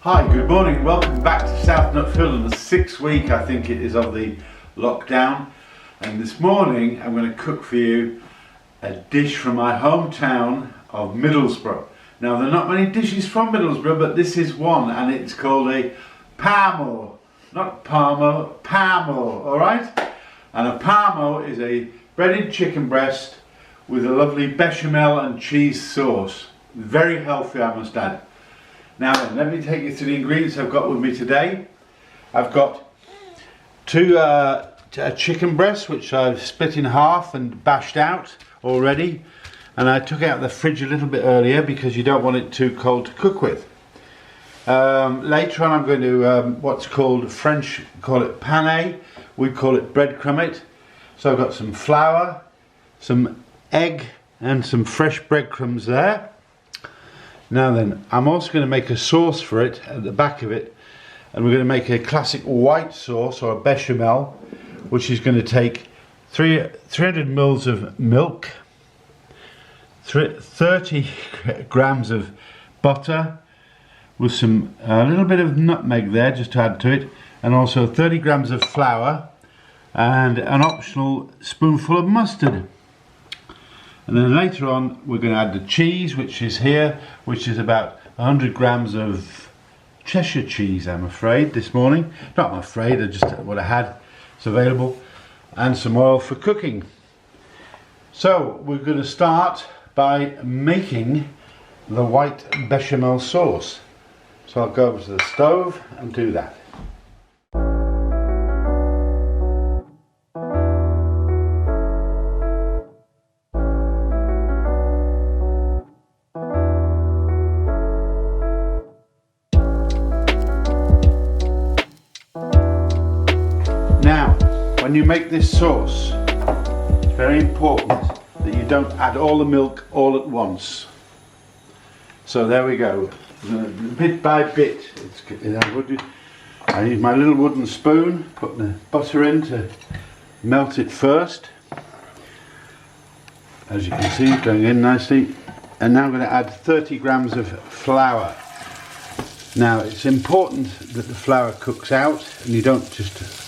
Hi, good morning. Welcome back to South Nutfield in the 6th week, I think it is, of the lockdown. And this morning I'm going to cook for you a dish from my hometown of Middlesbrough. Now, there are not many dishes from Middlesbrough, but this is one, and it's called a Parmo. Not Parmo, Parmo, alright? And a Parmo is a breaded chicken breast with a lovely bechamel and cheese sauce. Very healthy, I must add. Now then, let me take you through the ingredients I've got with me today. I've got two chicken breasts, which I've split in half and bashed out already. And I took out the fridge a little bit earlier because you don't want it too cold to cook with. Later on I'm going to, what's called French, call it pané. We call it breadcrumb. So I've got some flour, some egg and some fresh breadcrumbs there. Now then, I'm also going to make a sauce for it at the back of it, and we're going to make a classic white sauce or a bechamel, which is going to take 300 mils of milk, 30 grams of butter with a little bit of nutmeg there just to add to it, and also 30 grams of flour and an optional spoonful of mustard. And then later on we're going to add the cheese, which is here, which is about 100 grams of Cheshire cheese, I'm afraid, this morning. Not I'm afraid, I just what I had. It's available. And some oil for cooking. So we're going to start by making the white bechamel sauce. So I'll go over to the stove and do that. Now, when you make this sauce, it's very important that you don't add all the milk all at once. So there we go, bit by bit. I use my little wooden spoon, put the butter in to melt it first. As you can see, it's going in nicely. And now I'm going to add 30 grams of flour. Now, it's important that the flour cooks out and you don't just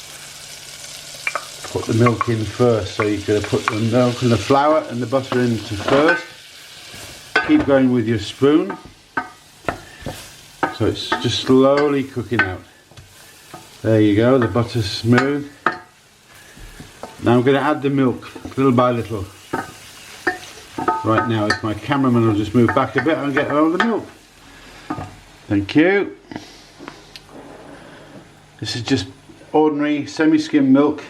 put the milk in first. So you're going to put the milk and the flour and the butter in first. Keep going with your spoon. So it's just slowly cooking out. There you go, the butter's smooth. Now I'm going to add the milk little by little. Right now, if my cameraman will just move back a bit, I'll get all the milk. Thank you. This is just ordinary semi-skim milk.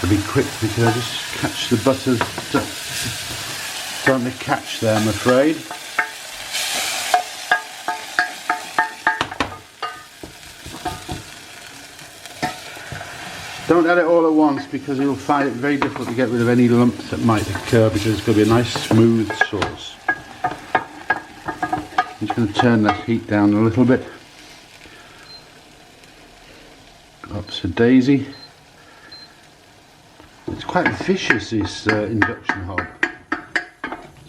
Be quick because I just catch the butter starting to catch there, I'm afraid. Don't add it all at once because you'll find it very difficult to get rid of any lumps that might occur because it's going to be a nice smooth sauce. I'm just going to turn that heat down a little bit. Ups a daisy. It's quite vicious, this induction hob.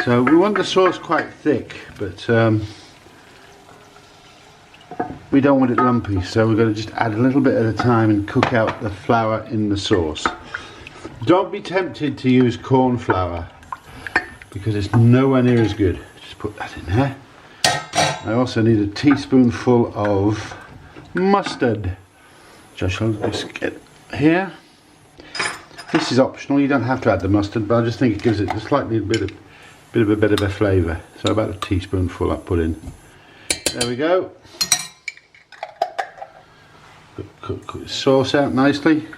So we want the sauce quite thick, but we don't want it lumpy, so we're going to just add a little bit at a time and cook out the flour in the sauce. Don't be tempted to use corn flour because it's nowhere near as good. Just put that in there. I also need a teaspoonful of mustard, which I shall just get here. This is optional, you don't have to add the mustard, but I just think it gives it a slightly bit of a bit of a flavour. So about a teaspoonful I put in. There we go. Cook the sauce out nicely.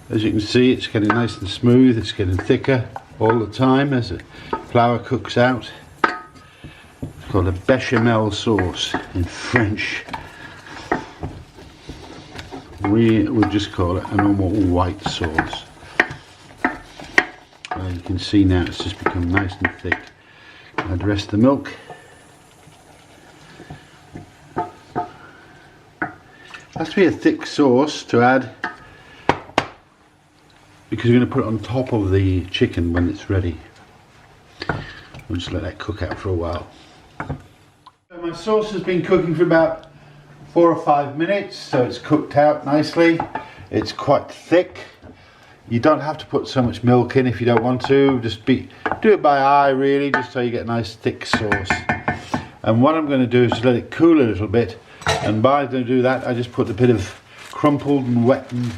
As you can see, it's getting nice and smooth, it's getting thicker all the time as the flour cooks out. It's called a bechamel sauce in French. We would just call it a normal white sauce. You can see now it's just become nice and thick. Add the rest of the milk. It has to be a thick sauce to add because you're going to put it on top of the chicken when it's ready. We'll just let that cook out for a while. My sauce has been cooking for about 4 or 5 minutes, so it's cooked out nicely. It's quite thick. You don't have to put so much milk in if you don't want to. Just do it by eye really, just so you get a nice thick sauce. And what I'm going to do is just let it cool a little bit. And by going to do that, I just put a bit of crumpled and wettened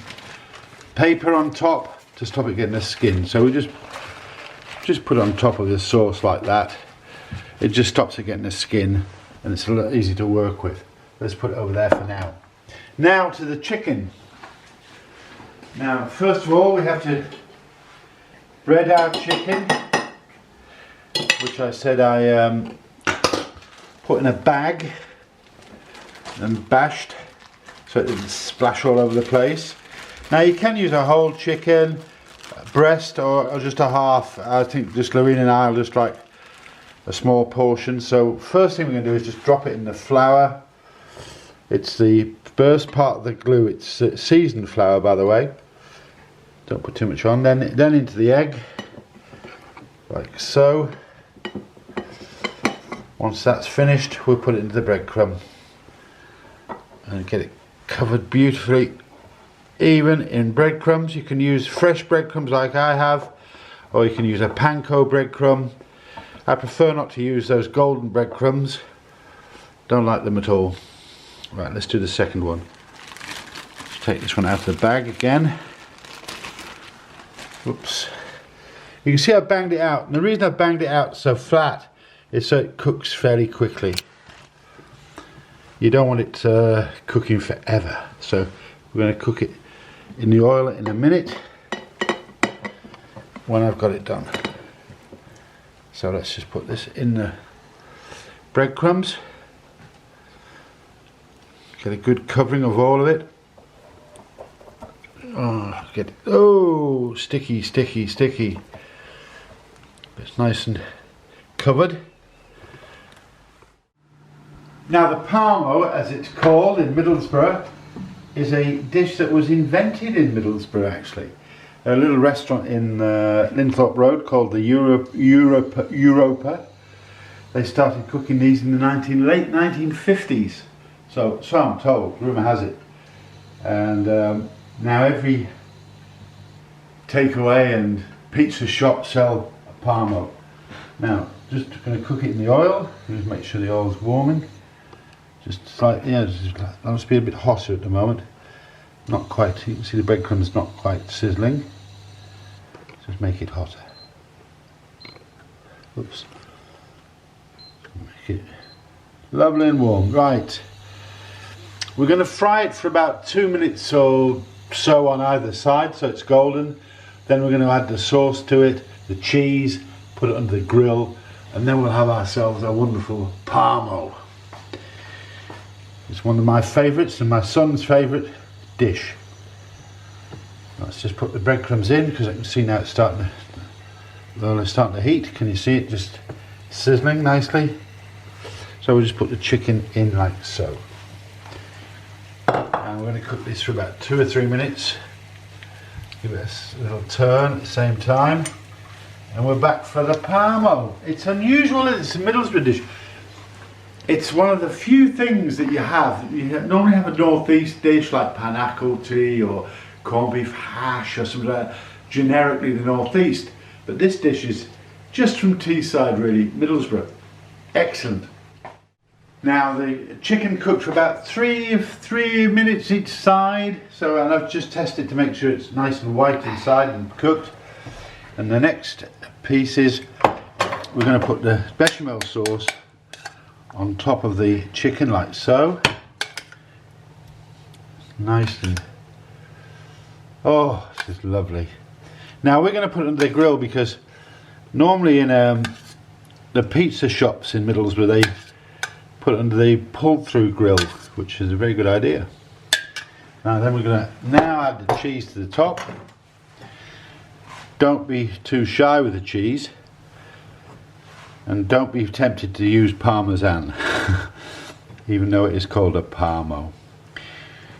paper on top to stop it getting the skin. So we just put it on top of the sauce like that. It just stops it getting the skin, and it's a lot easy to work with. Let's put it over there for now. Now to the chicken. Now, first of all, we have to bread our chicken, which I said I put in a bag and bashed so it didn't splash all over the place. Now, you can use a whole chicken breast or just a half. I think just Lorena and I will just like a small portion. So first thing we're going to do is just drop it in the flour. It's the first part of the glue. It's seasoned flour, by the way. Don't put too much on. Then into the egg, like so. Once that's finished, we'll put it into the breadcrumb and get it covered beautifully even in breadcrumbs. You can use fresh breadcrumbs like I have, or you can use a panko breadcrumb. I prefer not to use those golden breadcrumbs. Don't like them at all. Right, let's do the second one. Let's take this one out of the bag again. Oops. You can see I banged it out, and the reason I banged it out so flat is so it cooks fairly quickly. You don't want it cooking forever, so we're going to cook it in the oil in a minute when I've got it done. So let's just put this in the breadcrumbs. Get a good covering of all of it. Oh, sticky, sticky, sticky. It's nice and covered. Now the Parmo, as it's called in Middlesbrough, is a dish that was invented in Middlesbrough actually. A little restaurant in Linthorpe Road called the Europa. They started cooking these in the late 1950s. So I'm told, rumour has it. And now every takeaway and pizza shop sell a Parmo. Now, just going to cook it in the oil. Just make sure the oil's warming. Just slightly, yeah, that must be a bit hotter at the moment. Not quite, you can see the breadcrumbs not quite sizzling. Just make it hotter. Oops. Make it lovely and warm. Right. We're going to fry it for about 2 minutes or so on either side, so it's golden. Then we're going to add the sauce to it, the cheese, put it under the grill, and then we'll have ourselves a wonderful Parmo. It's one of my favourites and my son's favourite dish. Let's just put the breadcrumbs in, because I can see now it's starting to heat. Can you see it just sizzling nicely? So we'll just put the chicken in like so. And we're going to cook this for about 2 or 3 minutes. Give it a little turn at the same time. And we're back for the Parmo. It's unusual, it's a Middlesbrough dish. It's one of the few things that you have. You normally have a northeast dish like panacalty or corned beef hash or something like that, generically the northeast. But this dish is just from Teesside really, Middlesbrough. Excellent. Now the chicken cooked for about 3 minutes each side, so and I've just tested to make sure it's nice and white inside and cooked. And the next piece is we're going to put the bechamel sauce on top of the chicken like so. Nice and oh, this is lovely. Now we're going to put it on the grill because normally in the pizza shops in Middlesbrough they put it under the pull-through grill, which is a very good idea. Now then we're going to now add the cheese to the top. Don't be too shy with the cheese, and don't be tempted to use Parmesan, even though it is called a Parmo.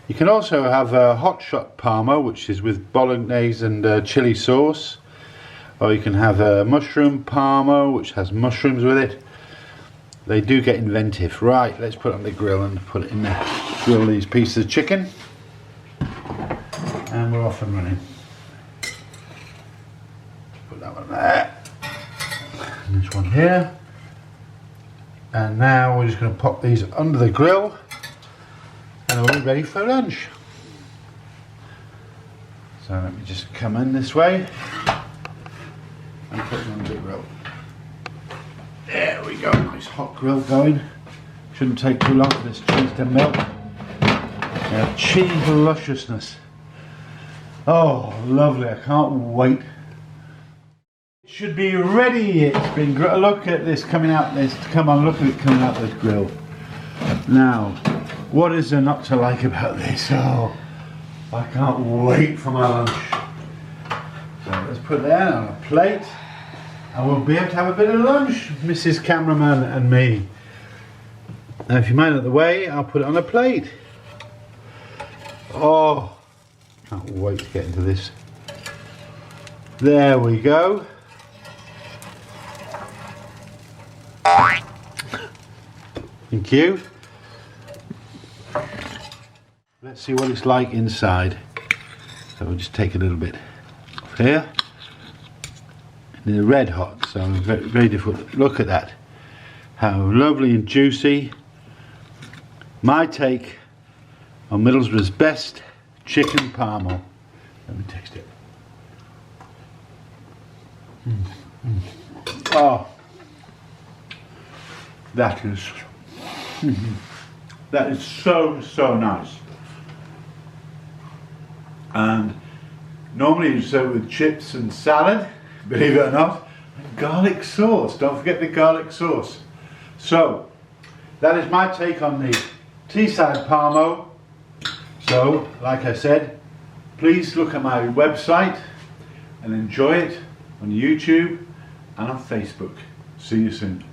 You can also have a hot shot Parmo, which is with bolognese and chili sauce, or you can have a mushroom Parmo, which has mushrooms with it. They do get inventive. Right, let's put it on the grill and put it in there. Grill these pieces of chicken. And we're off and running. Put that one there. And this one here. And now we're just going to pop these under the grill. And we'll be ready for lunch. So let me just come in this way. And put them on the grill. There we go, nice hot grill going. Shouldn't take too long for this cheese to melt. Now, cheese lusciousness. Oh, lovely, I can't wait. It should be ready. It's been great. Look at this coming out this. Come on, look at it coming out this grill. Now, what is there not to like about this? Oh, I can't wait for my lunch. So let's put that on a plate. And we'll be able to have a bit of lunch, Mrs. Cameraman and me. Now if you mind out the way, I'll put it on a plate. Oh, can't wait to get into this. There we go. Thank you. Let's see what it's like inside. So we'll just take a little bit off here. They're red hot, so very, very difficult. Look at that. How lovely and juicy. My take on Middlesbrough's best chicken Parmo. Let me taste it. Oh, that is so nice. And normally you serve it with chips and salad, believe it or not, and garlic sauce. Don't forget the garlic sauce. So that is my take on the Teesside Parmo. So like I said, please look at my website and enjoy it on YouTube and on Facebook. See you soon.